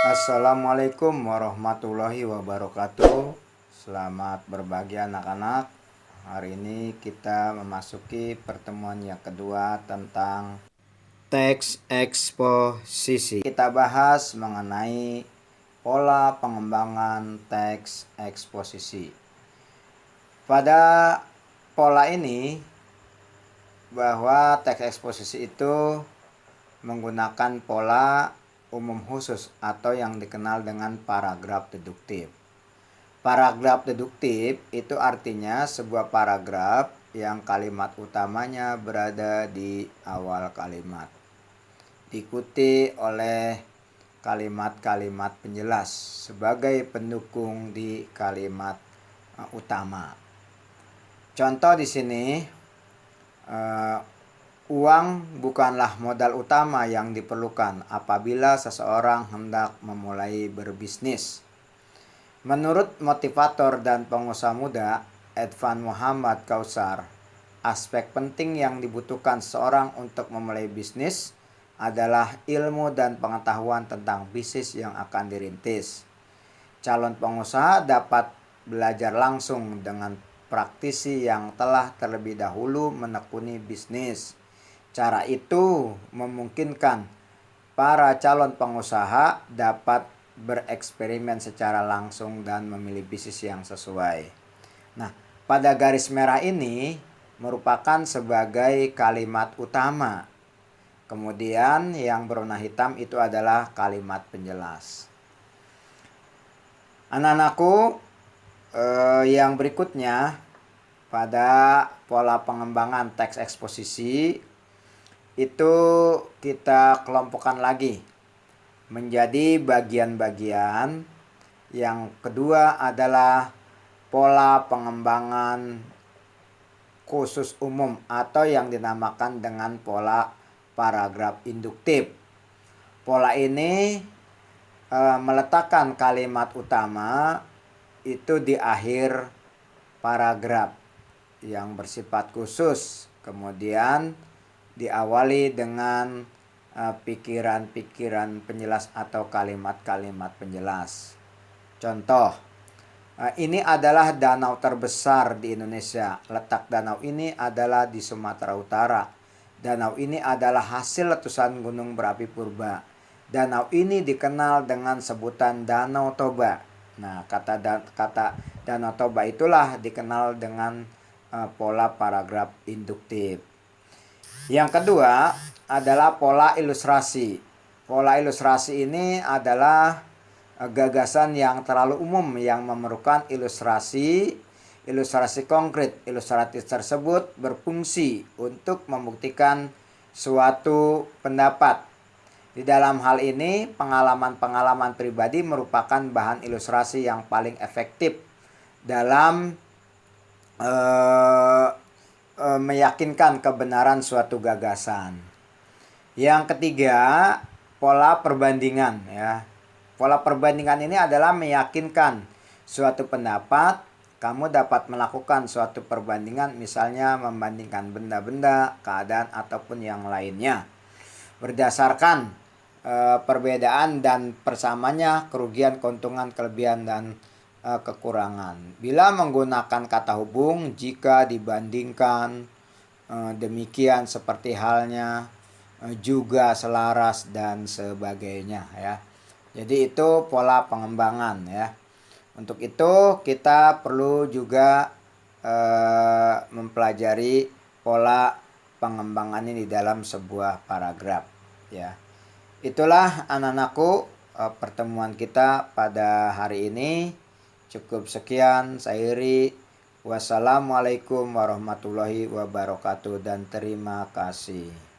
Assalamualaikum warahmatullahi wabarakatuh. Selamat berbagi anak-anak. Hari ini kita memasuki pertemuan yang kedua tentang teks eksposisi. Kita bahas mengenai pola pengembangan teks eksposisi. Pada pola ini, bahwa teks eksposisi itu menggunakan pola umum khusus atau yang dikenal dengan paragraf deduktif. Paragraf deduktif itu artinya sebuah paragraf yang kalimat utamanya berada di awal kalimat, diikuti oleh kalimat-kalimat penjelas sebagai pendukung di kalimat utama. Contoh di sini, uang bukanlah modal utama yang diperlukan apabila seseorang hendak memulai berbisnis. Menurut motivator dan pengusaha muda Edvan Muhammad Kautsar, aspek penting yang dibutuhkan seseorang untuk memulai bisnis adalah ilmu dan pengetahuan tentang bisnis yang akan dirintis. Calon pengusaha dapat belajar langsung dengan praktisi yang telah terlebih dahulu menekuni bisnis. Cara itu memungkinkan para calon pengusaha dapat bereksperimen secara langsung dan memilih bisnis yang sesuai. Nah, pada garis merah ini merupakan sebagai kalimat utama. Kemudian yang berwarna hitam itu adalah kalimat penjelas. Anak-anakku, yang berikutnya pada pola pengembangan teks eksposisi itu kita kelompokkan lagi menjadi bagian-bagian. Yang kedua adalah pola pengembangan khusus umum atau yang dinamakan dengan pola paragraf induktif. Pola ini meletakkan kalimat utama itu di akhir paragraf yang bersifat khusus, kemudian diawali dengan pikiran-pikiran penjelas atau kalimat-kalimat penjelas. Contoh, ini adalah danau terbesar di Indonesia. Letak danau ini adalah di Sumatera Utara. Danau ini adalah hasil letusan gunung berapi purba. Danau ini dikenal dengan sebutan Danau Toba. Nah, kata Danau Toba itulah dikenal dengan pola paragraf induktif. Yang kedua adalah pola ilustrasi. Pola ilustrasi ini adalah gagasan yang terlalu umum yang memerlukan ilustrasi konkret. Ilustrasi tersebut berfungsi untuk membuktikan suatu pendapat. Di dalam hal ini, pengalaman-pengalaman pribadi merupakan bahan ilustrasi yang paling efektif dalam meyakinkan kebenaran suatu gagasan. Yang ketiga, pola perbandingan ya. Pola perbandingan ini adalah meyakinkan suatu pendapat. Kamu dapat melakukan suatu perbandingan, misalnya membandingkan benda-benda, keadaan ataupun yang lainnya. Berdasarkan perbedaan dan persamanya, kerugian, keuntungan, kelebihan dan kekurangan. Bila menggunakan kata hubung, jika, dibandingkan, demikian, seperti halnya, juga, selaras dan sebagainya ya. Jadi itu pola pengembangan ya. Untuk itu kita perlu juga mempelajari pola pengembangan ini dalam sebuah paragraf ya. Itulah anak-anakku, pertemuan kita pada hari ini. Cukup sekian, saya Iri. Wassalamualaikum warahmatullahi wabarakatuh dan terima kasih.